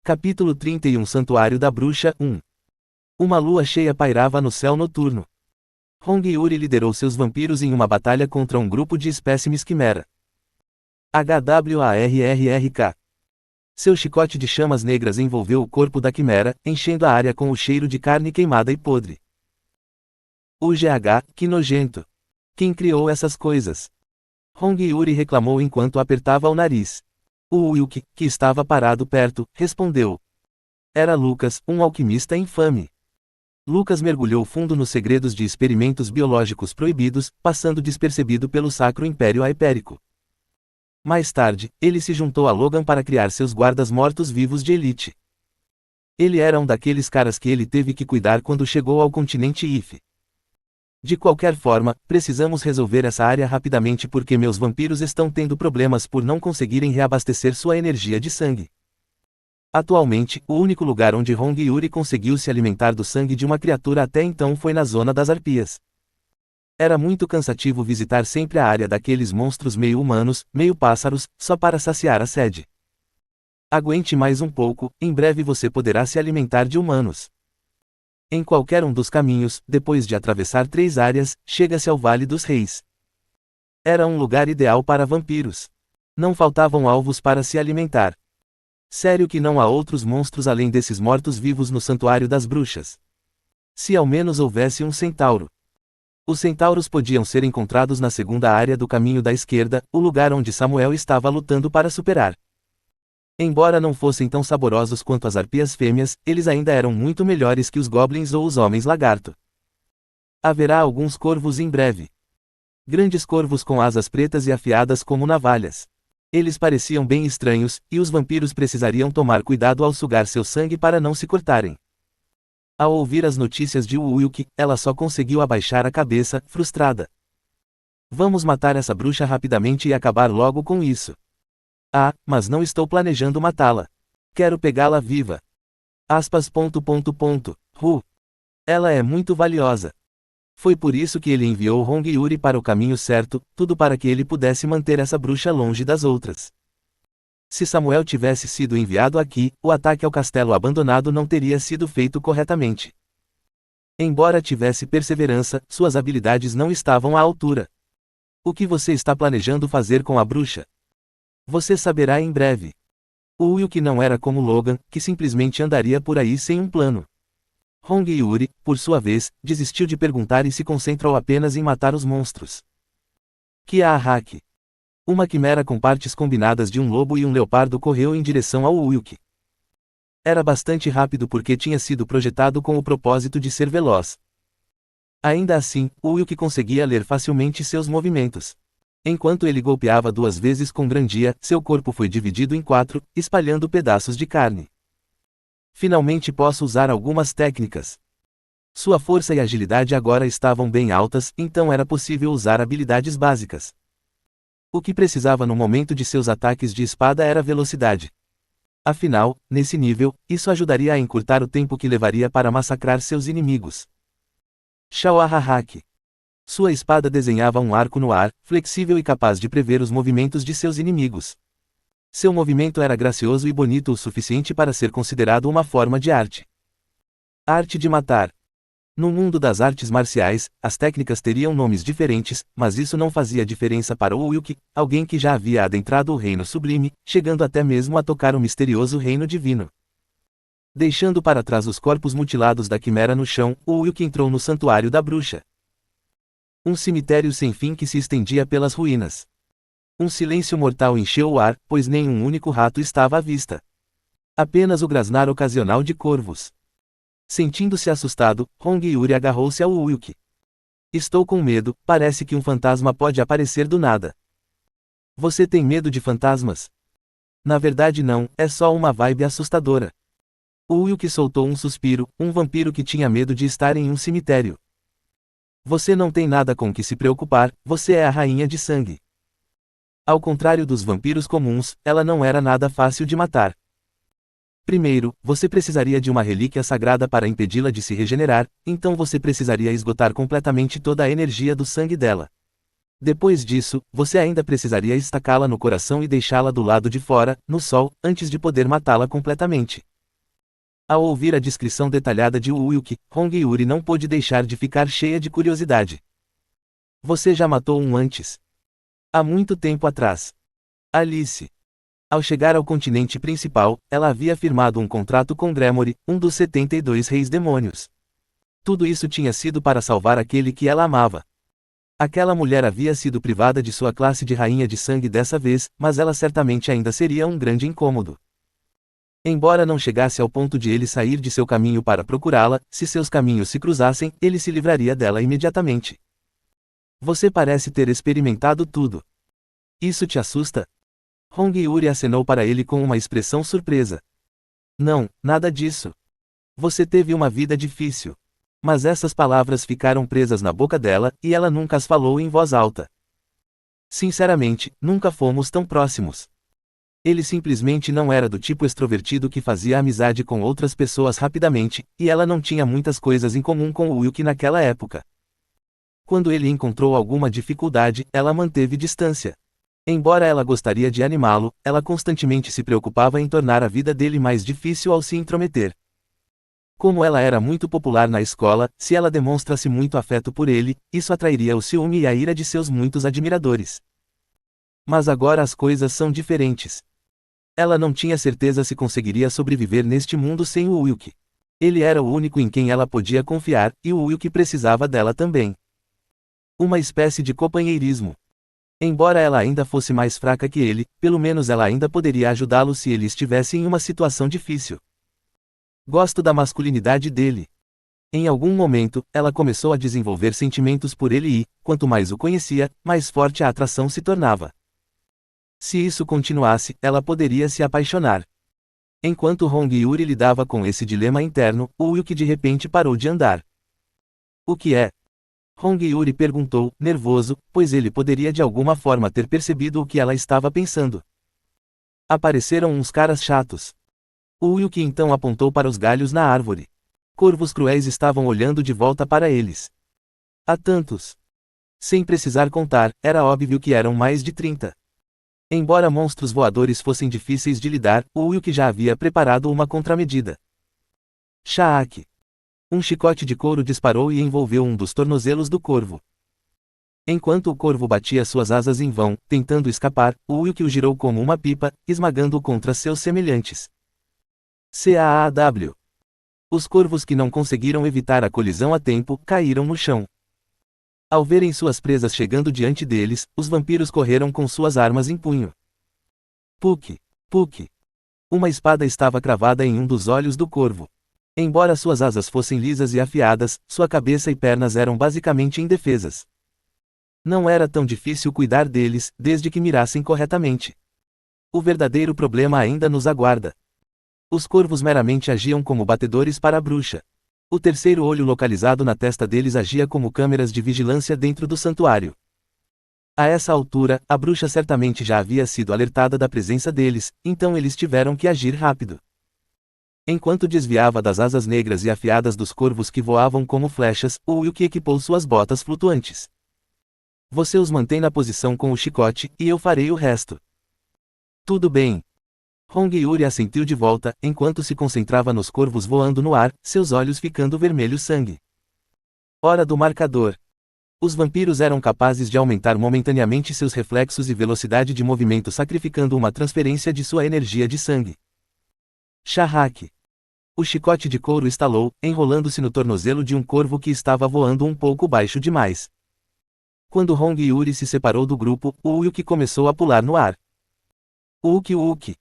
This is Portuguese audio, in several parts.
Capítulo 31 Santuário da Bruxa 1. Uma lua cheia pairava no céu noturno. Hong Yuri liderou seus vampiros em uma batalha contra um grupo de espécimes quimera. HWARRRK. Seu chicote de chamas negras envolveu o corpo da quimera, enchendo a área com o cheiro de carne queimada e podre. UGH, que nojento. Quem criou essas coisas? Hong Yuri reclamou enquanto apertava o nariz. O Wilk, que estava parado perto, respondeu. Era Lucas, um alquimista infame. Lucas mergulhou fundo nos segredos de experimentos biológicos proibidos, passando despercebido pelo Sacro Império Aipérico. Mais tarde, ele se juntou a Logan para criar seus guardas mortos-vivos de elite. Ele era um daqueles caras que ele teve que cuidar quando chegou ao continente If. De qualquer forma, precisamos resolver essa área rapidamente porque meus vampiros estão tendo problemas por não conseguirem reabastecer sua energia de sangue. Atualmente, o único lugar onde Hong Yuri conseguiu se alimentar do sangue de uma criatura até então foi na zona das arpias. Era muito cansativo visitar sempre a área daqueles monstros meio humanos, meio pássaros, só para saciar a sede. Aguente mais um pouco, em breve você poderá se alimentar de humanos. Em qualquer um dos caminhos, depois de atravessar 3 áreas, chega-se ao Vale dos Reis. Era um lugar ideal para vampiros. Não faltavam alvos para se alimentar. Sério que não há outros monstros além desses mortos-vivos no Santuário das Bruxas? Se ao menos houvesse um centauro. Os centauros podiam ser encontrados na segunda área do caminho da esquerda, o lugar onde Samuel estava lutando para superar. Embora não fossem tão saborosos quanto as arpias fêmeas, eles ainda eram muito melhores que os goblins ou os homens-lagarto. Haverá alguns corvos em breve. Grandes corvos com asas pretas e afiadas como navalhas. Eles pareciam bem estranhos, e os vampiros precisariam tomar cuidado ao sugar seu sangue para não se cortarem. Ao ouvir as notícias de Wilk, ela só conseguiu abaixar a cabeça, frustrada. Vamos matar essa bruxa rapidamente e acabar logo com isso. Ah, mas não estou planejando matá-la. Quero pegá-la viva. Aspas. Ela é muito valiosa. Foi por isso que ele enviou Hong Yuri para o caminho certo, tudo para que ele pudesse manter essa bruxa longe das outras. Se Samuel tivesse sido enviado aqui, o ataque ao castelo abandonado não teria sido feito corretamente. Embora tivesse perseverança, suas habilidades não estavam à altura. O que você está planejando fazer com a bruxa? Você saberá em breve. O Wilk não era como Logan, que simplesmente andaria por aí sem um plano. Hong Yuri, por sua vez, desistiu de perguntar e se concentrou apenas em matar os monstros. Kiahaki. Uma quimera com partes combinadas de um lobo e um leopardo correu em direção ao Wilk. Era bastante rápido porque tinha sido projetado com o propósito de ser veloz. Ainda assim, o Wilk conseguia ler facilmente seus movimentos. Enquanto ele golpeava 2 vezes com Grandia, seu corpo foi dividido em 4, espalhando pedaços de carne. Finalmente posso usar algumas técnicas. Sua força e agilidade agora estavam bem altas, então era possível usar habilidades básicas. O que precisava no momento de seus ataques de espada era velocidade. Afinal, nesse nível, isso ajudaria a encurtar o tempo que levaria para massacrar seus inimigos. Shawahahaki. Sua espada desenhava um arco no ar, flexível e capaz de prever os movimentos de seus inimigos. Seu movimento era gracioso e bonito o suficiente para ser considerado uma forma de arte. Arte de matar. No mundo das artes marciais, as técnicas teriam nomes diferentes, mas isso não fazia diferença para o Wilk, alguém que já havia adentrado o reino sublime, chegando até mesmo a tocar o misterioso reino divino. Deixando para trás os corpos mutilados da quimera no chão, o Wilk entrou no Santuário da Bruxa. Um cemitério sem fim que se estendia pelas ruínas. Um silêncio mortal encheu o ar, pois nenhum único rato estava à vista. Apenas o grasnar ocasional de corvos. Sentindo-se assustado, Hong Yuri agarrou-se ao Wilk. Estou com medo, parece que um fantasma pode aparecer do nada. Você tem medo de fantasmas? Na verdade não, é só uma vibe assustadora. O Wilk soltou um suspiro, um vampiro que tinha medo de estar em um cemitério. Você não tem nada com que se preocupar, você é a rainha de sangue. Ao contrário dos vampiros comuns, ela não era nada fácil de matar. Primeiro, você precisaria de uma relíquia sagrada para impedi-la de se regenerar, então você precisaria esgotar completamente toda a energia do sangue dela. Depois disso, você ainda precisaria estacá-la no coração e deixá-la do lado de fora, no sol, antes de poder matá-la completamente. Ao ouvir a descrição detalhada de Uyuki, Hongyuri não pôde deixar de ficar cheia de curiosidade. Você já matou um antes? Há muito tempo atrás. Alice. Ao chegar ao continente principal, ela havia firmado um contrato com Gremory, um dos 72 reis demônios. Tudo isso tinha sido para salvar aquele que ela amava. Aquela mulher havia sido privada de sua classe de rainha de sangue dessa vez, mas ela certamente ainda seria um grande incômodo. Embora não chegasse ao ponto de ele sair de seu caminho para procurá-la, se seus caminhos se cruzassem, ele se livraria dela imediatamente. Você parece ter experimentado tudo. Isso te assusta? Hongyuri acenou para ele com uma expressão surpresa. Não, nada disso. Você teve uma vida difícil. Mas essas palavras ficaram presas na boca dela, e ela nunca as falou em voz alta. Sinceramente, nunca fomos tão próximos. Ele simplesmente não era do tipo extrovertido que fazia amizade com outras pessoas rapidamente, e ela não tinha muitas coisas em comum com o Uyuki naquela época. Quando ele encontrou alguma dificuldade, ela manteve distância. Embora ela gostaria de animá-lo, ela constantemente se preocupava em tornar a vida dele mais difícil ao se intrometer. Como ela era muito popular na escola, se ela demonstrasse muito afeto por ele, isso atrairia o ciúme e a ira de seus muitos admiradores. Mas agora as coisas são diferentes. Ela não tinha certeza se conseguiria sobreviver neste mundo sem o Uyuki. Ele era o único em quem ela podia confiar, e o Uyuki precisava dela também. Uma espécie de companheirismo. Embora ela ainda fosse mais fraca que ele, pelo menos ela ainda poderia ajudá-lo se ele estivesse em uma situação difícil. Gosto da masculinidade dele. Em algum momento, ela começou a desenvolver sentimentos por ele e, quanto mais o conhecia, mais forte a atração se tornava. Se isso continuasse, ela poderia se apaixonar. Enquanto Hongyuri lidava com esse dilema interno, o Uyuki de repente parou de andar. O que é? Hongyuri perguntou, nervoso, pois ele poderia de alguma forma ter percebido o que ela estava pensando. Apareceram uns caras chatos. O Uyuki então apontou para os galhos na árvore. Corvos cruéis estavam olhando de volta para eles. Há tantos. Sem precisar contar, era óbvio que eram mais de 30. Embora monstros voadores fossem difíceis de lidar, o Uyuki já havia preparado uma contramedida. Shaak. Um chicote de couro disparou e envolveu um dos tornozelos do corvo. Enquanto o corvo batia suas asas em vão, tentando escapar, o Uyuki o girou como uma pipa, esmagando-o contra seus semelhantes. CAAW. Os corvos que não conseguiram evitar a colisão a tempo, caíram no chão. Ao verem suas presas chegando diante deles, os vampiros correram com suas armas em punho. Puck! Puck! Uma espada estava cravada em um dos olhos do corvo. Embora suas asas fossem lisas e afiadas, sua cabeça e pernas eram basicamente indefesas. Não era tão difícil cuidar deles, desde que mirassem corretamente. O verdadeiro problema ainda nos aguarda. Os corvos meramente agiam como batedores para a bruxa. O terceiro olho localizado na testa deles agia como câmeras de vigilância dentro do santuário. A essa altura, a bruxa certamente já havia sido alertada da presença deles, então eles tiveram que agir rápido. Enquanto desviava das asas negras e afiadas dos corvos que voavam como flechas, o Uyuki equipou suas botas flutuantes. Você os mantém na posição com o chicote, e eu farei o resto. Tudo bem. Hongyuri assentiu de volta, enquanto se concentrava nos corvos voando no ar, seus olhos ficando vermelho sangue. Hora do marcador. Os vampiros eram capazes de aumentar momentaneamente seus reflexos e velocidade de movimento sacrificando uma transferência de sua energia de sangue. Shaak. O chicote de couro estalou, enrolando-se no tornozelo de um corvo que estava voando um pouco baixo demais. Quando Hongyuri se separou do grupo, o Uyuki começou a pular no ar. Uki.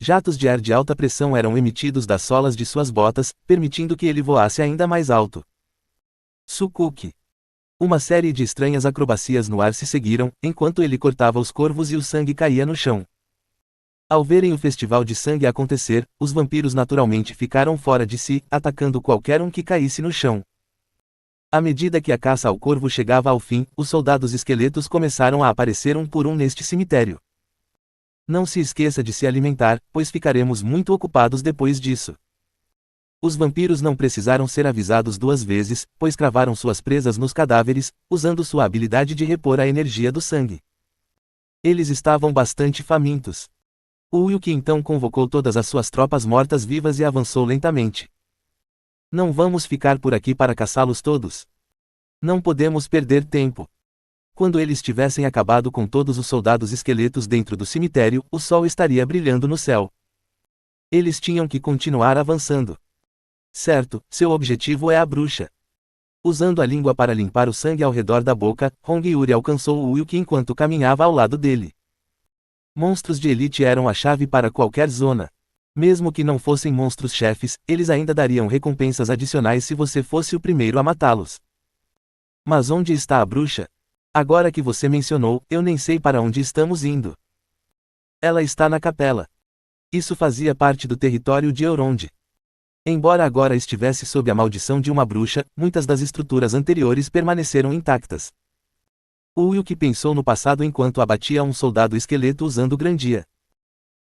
Jatos de ar de alta pressão eram emitidos das solas de suas botas, permitindo que ele voasse ainda mais alto. Sukuki. Uma série de estranhas acrobacias no ar se seguiram, enquanto ele cortava os corvos e o sangue caía no chão. Ao verem o festival de sangue acontecer, os vampiros naturalmente ficaram fora de si, atacando qualquer um que caísse no chão. À medida que a caça ao corvo chegava ao fim, os soldados esqueletos começaram a aparecer um por um neste cemitério. Não se esqueça de se alimentar, pois ficaremos muito ocupados depois disso. Os vampiros não precisaram ser avisados duas vezes, pois cravaram suas presas nos cadáveres, usando sua habilidade de repor a energia do sangue. Eles estavam bastante famintos. O Wilk então convocou todas as suas tropas mortas-vivas e avançou lentamente. Não vamos ficar por aqui para caçá-los todos. Não podemos perder tempo. Quando eles tivessem acabado com todos os soldados esqueletos dentro do cemitério, o sol estaria brilhando no céu. Eles tinham que continuar avançando. Certo, seu objetivo é a bruxa. Usando a língua para limpar o sangue ao redor da boca, Hongyuri alcançou o Wilk enquanto caminhava ao lado dele. Monstros de elite eram a chave para qualquer zona. Mesmo que não fossem monstros-chefes, eles ainda dariam recompensas adicionais se você fosse o primeiro a matá-los. Mas onde está a bruxa? Agora que você mencionou, eu nem sei para onde estamos indo. Ela está na capela. Isso fazia parte do território de Elrond. Embora agora estivesse sob a maldição de uma bruxa, muitas das estruturas anteriores permaneceram intactas. O Wilk pensou no passado enquanto abatia um soldado esqueleto usando grandia.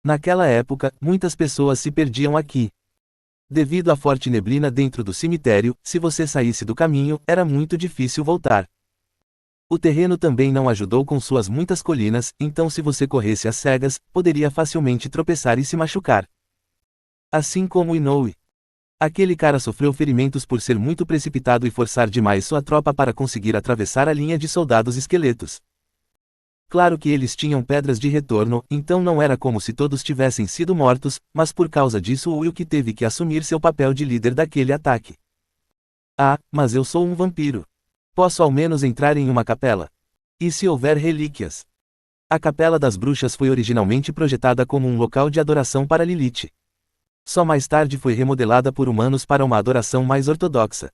Naquela época, muitas pessoas se perdiam aqui. Devido à forte neblina dentro do cemitério, se você saísse do caminho, era muito difícil voltar. O terreno também não ajudou com suas muitas colinas, então se você corresse às cegas, poderia facilmente tropeçar e se machucar. Assim como Inoue. Aquele cara sofreu ferimentos por ser muito precipitado e forçar demais sua tropa para conseguir atravessar a linha de soldados esqueletos. Claro que eles tinham pedras de retorno, então não era como se todos tivessem sido mortos, mas por causa disso o Wilk teve que assumir seu papel de líder daquele ataque. Ah, mas eu sou um vampiro. Posso ao menos entrar em uma capela? E se houver relíquias? A Capela das Bruxas foi originalmente projetada como um local de adoração para Lilith. Só mais tarde foi remodelada por humanos para uma adoração mais ortodoxa.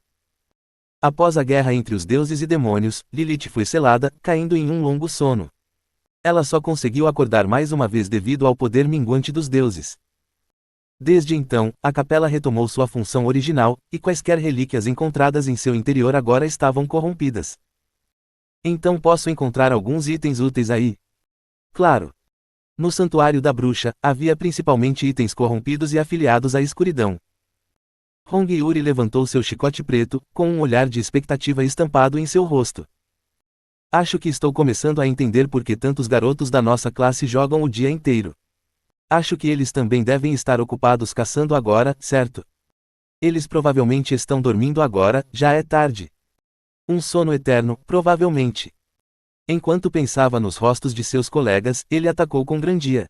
Após a guerra entre os deuses e demônios, Lilith foi selada, caindo em um longo sono. Ela só conseguiu acordar mais uma vez devido ao poder minguante dos deuses. Desde então, a capela retomou sua função original, e quaisquer relíquias encontradas em seu interior agora estavam corrompidas. Então posso encontrar alguns itens úteis aí? Claro. No Santuário da Bruxa, havia principalmente itens corrompidos e afiliados à escuridão. Hongyuri levantou seu chicote preto, com um olhar de expectativa estampado em seu rosto. Acho que estou começando a entender por que tantos garotos da nossa classe jogam o dia inteiro. Acho que eles também devem estar ocupados caçando agora, certo? Eles provavelmente estão dormindo agora, já é tarde. Um sono eterno, provavelmente. Enquanto pensava nos rostos de seus colegas, ele atacou com grandia.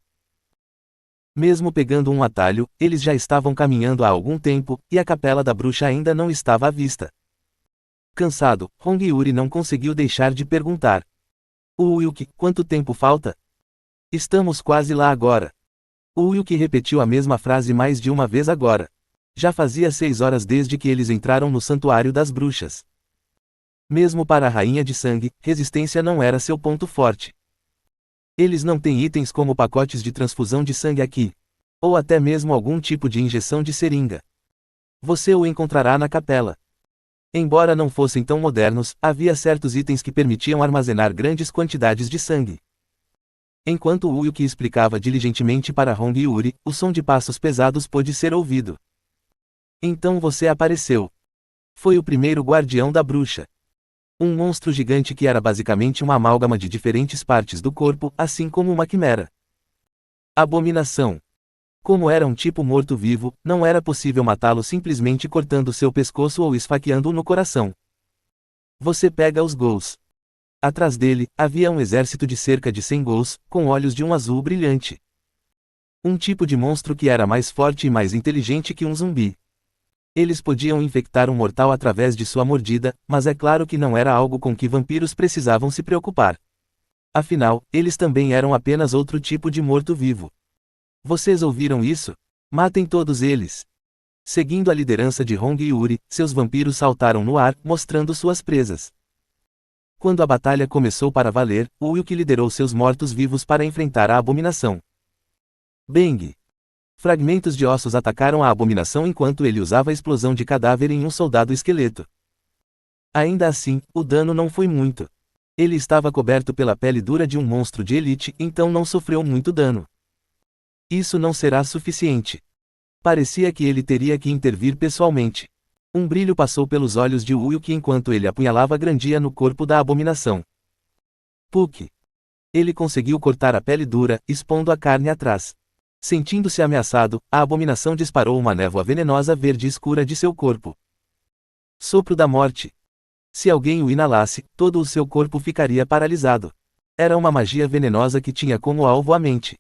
Mesmo pegando um atalho, eles já estavam caminhando há algum tempo, e a capela da bruxa ainda não estava à vista. Cansado, Hongyuri não conseguiu deixar de perguntar. Wilk, quanto tempo falta? Estamos quase lá agora. O Wilk repetiu a mesma frase mais de uma vez agora. Já fazia 6 horas desde que eles entraram no Santuário das Bruxas. Mesmo para a Rainha de Sangue, resistência não era seu ponto forte. Eles não têm itens como pacotes de transfusão de sangue aqui. Ou até mesmo algum tipo de injeção de seringa. Você o encontrará na capela. Embora não fossem tão modernos, havia certos itens que permitiam armazenar grandes quantidades de sangue. Enquanto o Wilk explicava diligentemente para Hongyuri, o som de passos pesados pôde ser ouvido. Então você apareceu. Foi o primeiro guardião da bruxa. Um monstro gigante que era basicamente uma amálgama de diferentes partes do corpo, assim como uma quimera. Abominação. Como era um tipo morto-vivo, não era possível matá-lo simplesmente cortando seu pescoço ou esfaqueando-o no coração. Você pega os ghouls. Atrás dele, havia um exército de cerca de 100 ghouls, com olhos de um azul brilhante. Um tipo de monstro que era mais forte e mais inteligente que um zumbi. Eles podiam infectar um mortal através de sua mordida, mas é claro que não era algo com que vampiros precisavam se preocupar. Afinal, eles também eram apenas outro tipo de morto-vivo. Vocês ouviram isso? Matem todos eles. Seguindo a liderança de Hongyuri, seus vampiros saltaram no ar, mostrando suas presas. Quando a batalha começou para valer, o Wilk liderou seus mortos-vivos para enfrentar a abominação. Bang! Fragmentos de ossos atacaram a abominação enquanto ele usava a explosão de cadáver em um soldado esqueleto. Ainda assim, o dano não foi muito. Ele estava coberto pela pele dura de um monstro de elite, então não sofreu muito dano. Isso não será suficiente. Parecia que ele teria que intervir pessoalmente. Um brilho passou pelos olhos de Wilk enquanto ele apunhalava Grandia no corpo da abominação. Puck! Ele conseguiu cortar a pele dura, expondo a carne atrás. Sentindo-se ameaçado, a abominação disparou uma névoa venenosa verde escura de seu corpo. Sopro da morte. Se alguém o inalasse, todo o seu corpo ficaria paralisado. Era uma magia venenosa que tinha como alvo a mente.